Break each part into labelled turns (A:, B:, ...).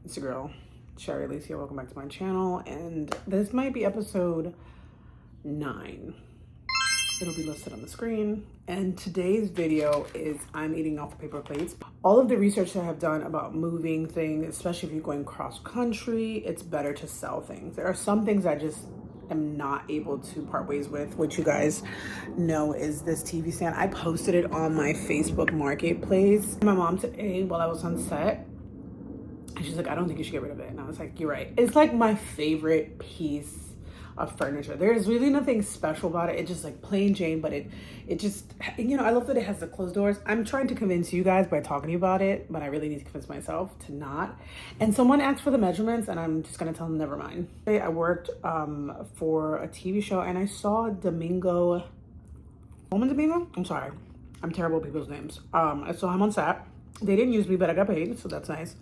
A: It's your girl, Shari, Elisa. Welcome back to my channel. And this might be episode 9. It'll be listed on the screen. And today's video is I'm eating off paper plates. All of the research that I have done about moving things, especially if you're going cross country, it's better to sell things. There are some things I just am not able to part ways with. What you guys know is this TV stand. I posted it on my Facebook marketplace. My mom today while I was on set, and she's like, I don't think you should get rid of it. And I was like, you're right. It's like my favorite piece of furniture. There's really nothing special about it. It's just like plain Jane, but it just, you know, I love that it has the closed doors. I'm trying to convince you guys by talking to you about it, but I really need to convince myself to not. And someone asked for the measurements and I'm just gonna tell them, never mind. I worked for a TV show and I saw Domingo. I'm sorry. I'm terrible at people's names. I saw him on set. They didn't use me, but I got paid, so that's nice.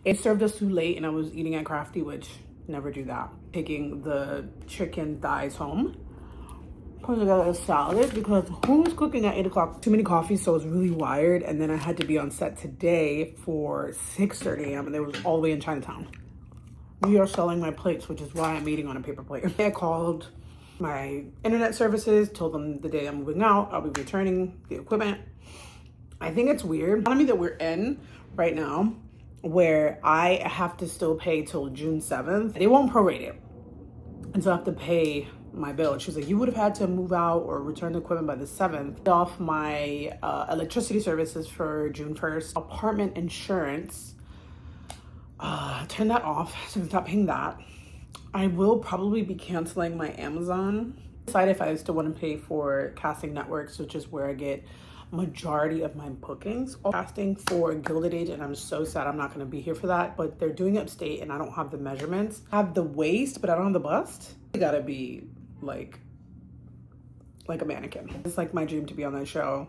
A: It served us too late and I was eating at Crafty, which never do that. Taking the chicken thighs home, putting together a salad because who's cooking at 8 o'clock? Too many coffees, so I was really wired. And then I had to be on set today for 6:30 a.m. and they was all the way in Chinatown. We are selling my plates, which is why I'm eating on a paper plate. I called my internet services, told them the day I'm moving out, I'll be returning the equipment. I think it's weird. The economy that we're in right now, where I have to still pay till June 7th. They won't prorate it. And so I have to pay my bill. She was like, you would have had to move out or return the equipment by the 7th. Off my electricity services for June 1st. Apartment insurance, turn that off so I can stop paying that. I will probably be canceling my Amazon. Decide if I still want to pay for Casting Networks, which is where I get majority of my bookings. Casting for Gilded Age, and I'm so sad I'm not going to be here for that, but they're doing upstate and I don't have the measurements. I have the waist, but I don't have the bust. You gotta be like a mannequin. It's like my dream to be on that show,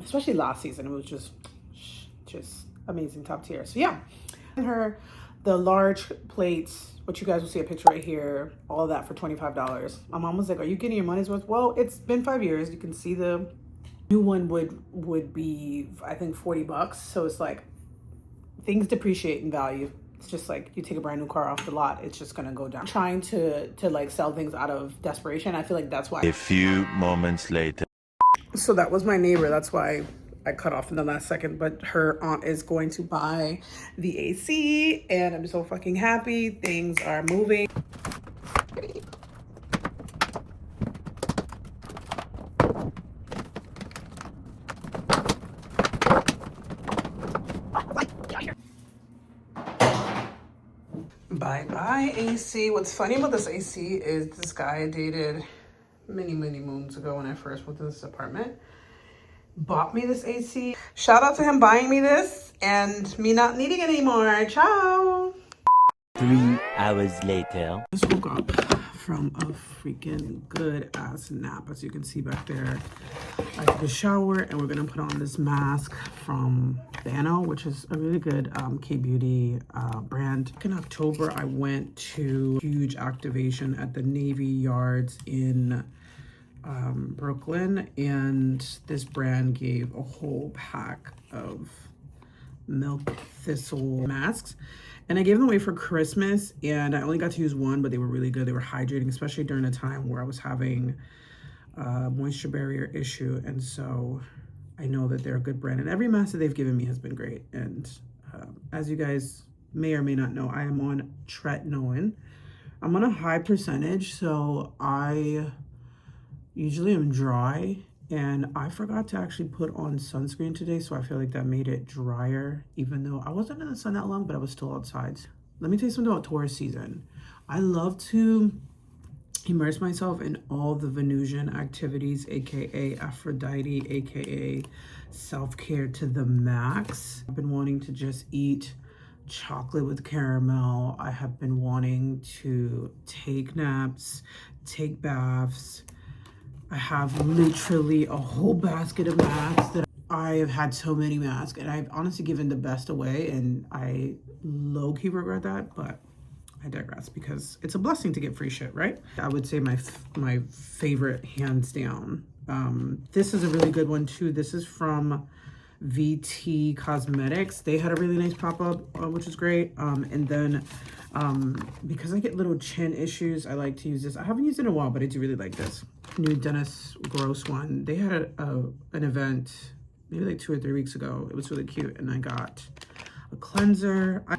A: especially last season. It was just amazing, top tier. So yeah, the large plates, which you guys will see a picture right here, all of that for $25. My mom was like, are you getting your money's worth? Well, it's been 5 years. You can see the new one would be, I think, $40. So it's like things depreciate in value. It's just like you take a brand new car off the lot, it's just gonna go down. I'm trying to like sell things out of desperation. I feel like that's why.
B: A few moments later.
A: So that was my neighbor. That's why I cut off in the last second, but her aunt is going to buy the AC and I'm so fucking happy. Things are moving. Bye AC. What's funny about this AC is this guy I dated many moons ago when I first moved to this apartment bought me this AC. Shout out to him buying me this and me not needing it anymore. Ciao.
B: 3 hours later.
A: Just woke up from a freaking good ass nap, as you can see back there. I took a shower and we're gonna put on this mask from Bano, which is a really good K-beauty brand. In October, I went to a huge activation at the Navy Yards in Brooklyn, and this brand gave a whole pack of milk thistle masks. And I gave them away for Christmas, and I only got to use one, but they were really good. They were hydrating, especially during a time where I was having a moisture barrier issue. And so I know that they're a good brand, and every mask that they've given me has been great. And as you guys may or may not know, I am on tretinoin. I'm on a high percentage, so I usually am dry. And I forgot to actually put on sunscreen today, so I feel like that made it drier, even though I wasn't in the sun that long, but I was still outside. Let me tell you something about tourist season. I love to immerse myself in all the Venusian activities, aka Aphrodite, aka self-care to the max. I've been wanting to just eat chocolate with caramel. I have been wanting to take naps, take baths. I have literally a whole basket of masks that I have had so many masks, and I've honestly given the best away, and I low-key regret that, but I digress because it's a blessing to get free shit, right? I would say my favorite, hands down. This is a really good one too. This is from VT Cosmetics. They had a really nice pop-up, which is great. And then because I get little chin issues, I like to use this. I haven't used it in a while, but I do really like this new Dennis Gross one. They had an event maybe like 2 or 3 weeks ago. It was really cute, and I got a cleanser. I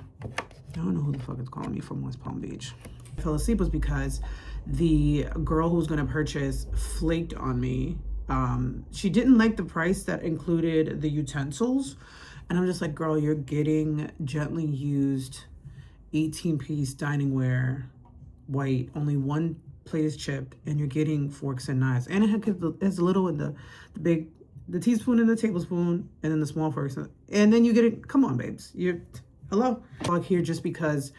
A: don't know who the fuck is calling me from West Palm Beach. I fell asleep was because the girl who was gonna purchase flaked on me. She didn't like the price that included the utensils, and I'm just like, girl, you're getting gently used 18-piece dining ware, white, only one plate is chipped, and you're getting forks and knives, and it has a little in the teaspoon and the tablespoon, and then the small forks, and then you get it. Come on, babes, you're hello. I'm here just because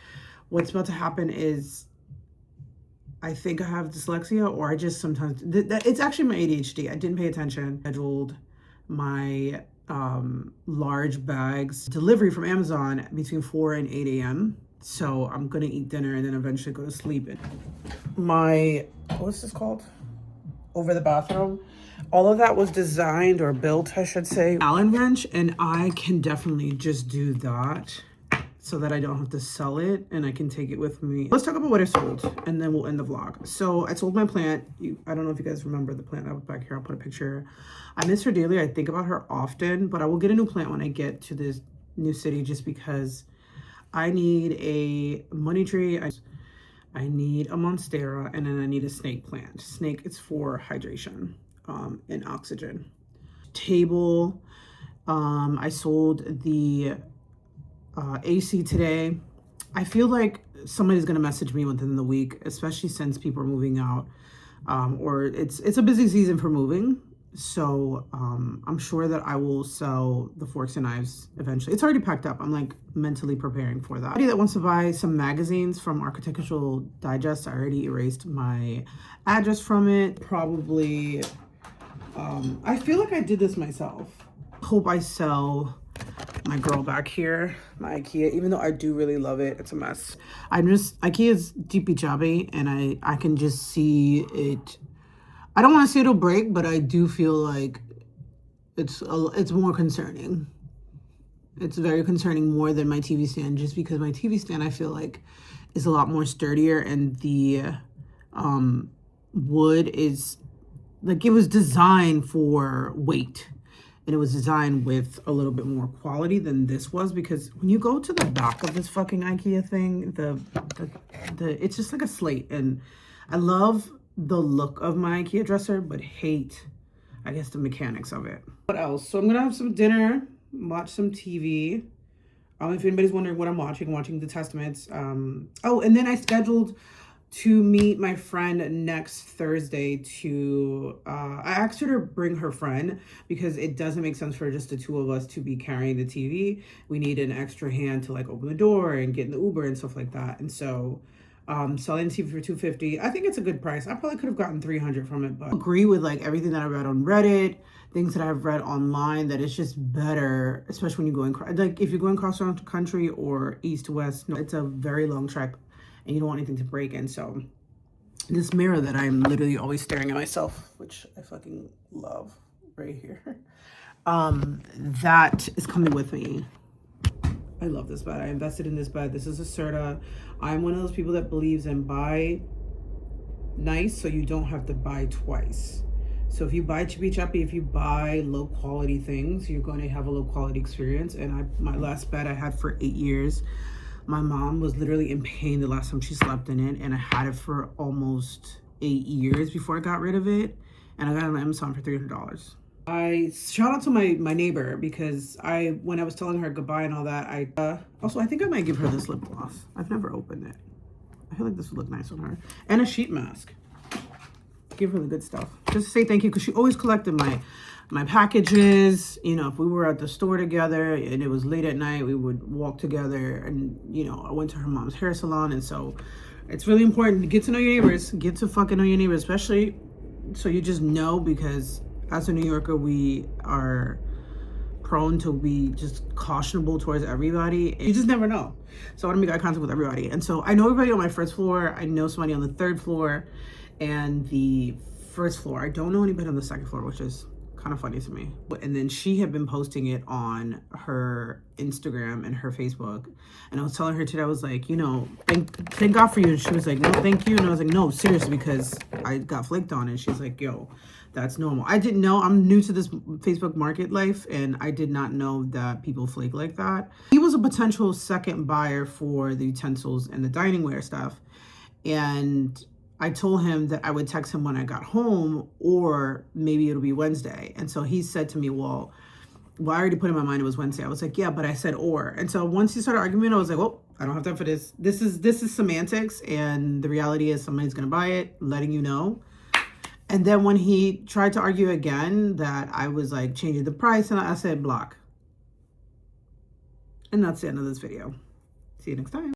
A: what's about to happen is I think I have dyslexia, or I just sometimes it's actually my ADHD. I didn't pay attention. Scheduled my large bags delivery from Amazon between 4 and 8 a.m. So I'm gonna eat dinner and then eventually go to sleep. My, what's this called? Over the bathroom. All of that was designed or built, I should say, Allen wrench, and I can definitely just do that so that I don't have to sell it and I can take it with me. Let's talk about what I sold and then we'll end the vlog. So I sold my plant. I don't know if you guys remember the plant I have back here. I'll put a picture. I miss her dearly. I think about her often, but I will get a new plant when I get to this new city just because I need a money tree. I need a monstera, and then I need a snake plant. Snake, it's for hydration and oxygen. Table, I sold the AC today. I feel like somebody's gonna message me within the week, especially since people are moving out, or it's a busy season for moving. So I'm sure that I will sell the forks and knives eventually. It's already packed up. I'm like mentally preparing for that. Anybody that wants to buy some magazines from Architectural Digest, I already erased my address from it. Probably, I feel like I did this myself. Hope I sell my girl back here, my IKEA, even though I do really love it. It's a mess. IKEA's deepy jobby, and I can just see it. I don't want to say it'll break, but I do feel like it's more concerning. It's very concerning, more than my TV stand, just because my TV stand I feel like is a lot more sturdier, and the wood is like, it was designed for weight, and it was designed with a little bit more quality than this was, because when you go to the back of this fucking IKEA thing, the it's just like a slate, and I love the look of my IKEA dresser, but hate, I guess, the mechanics of it. What else? So I'm gonna have some dinner, watch some TV. If anybody's wondering what I'm watching The Testaments. Oh, and then I scheduled to meet my friend next Thursday to, I asked her to bring her friend because it doesn't make sense for just the two of us to be carrying the TV. We need an extra hand to like open the door and get in the Uber and stuff like that. And so selling TV for $250. I think it's a good price. I probably could have gotten $300 from it, but I agree with like everything that I read on Reddit, things that I've read online, that it's just better, especially when you're going, like if you're going cross country or east to west. No, it's a very long trek and you don't want anything to break in. So this mirror that I'm literally always staring at myself, which I fucking love right here, that is coming with me. I love this bed. I invested in this bed. This is a Serta. I'm one of those people that believes in buy nice so you don't have to buy twice. So if you buy chippy choppy, if you buy low quality things, you're going to have a low quality experience. And my last bed I had for 8 years. My mom was literally in pain the last time she slept in it, and I had it for almost 8 years before I got rid of it. And I got it on Amazon for $300. I shout out to my neighbor, because when I was telling her goodbye and all that, also I think I might give her this lip gloss. I've never opened it. I feel like this would look nice on her. And a sheet mask. Give her the good stuff. Just to say thank you, because she always collected my packages. You know, if we were at the store together and it was late at night, we would walk together, and you know, I went to her mom's hair salon. And so it's really important to get to know your neighbors, get to fucking know your neighbors, especially so you just know, because as a New Yorker, we are prone to be just cautionable towards everybody. You just never know. So I want to make eye contact with everybody. And so I know everybody on my first floor. I know somebody on the third floor and the first floor. I don't know anybody on the second floor, which is kind of funny to me. And then she had been posting it on her Instagram and her Facebook. And I was telling her today, I was like, you know, thank God for you. And she was like, no, thank you. And I was like, no, seriously, because I got flaked on. And she's like, yo, that's normal. I didn't know. I'm new to this Facebook market life, and I did not know that people flake like that. He was a potential second buyer for the utensils and the dining ware stuff. And I told him that I would text him when I got home, or maybe it'll be Wednesday. And so he said to me, well, I already put in my mind it was Wednesday. I was like, yeah, but I said or. And so once he started arguing, I was like, well, I don't have time for this. This is semantics, and the reality is somebody's gonna buy it, letting you know. And then when he tried to argue again that I was like changing the price, and I said block. And that's the end of this video. See you next time.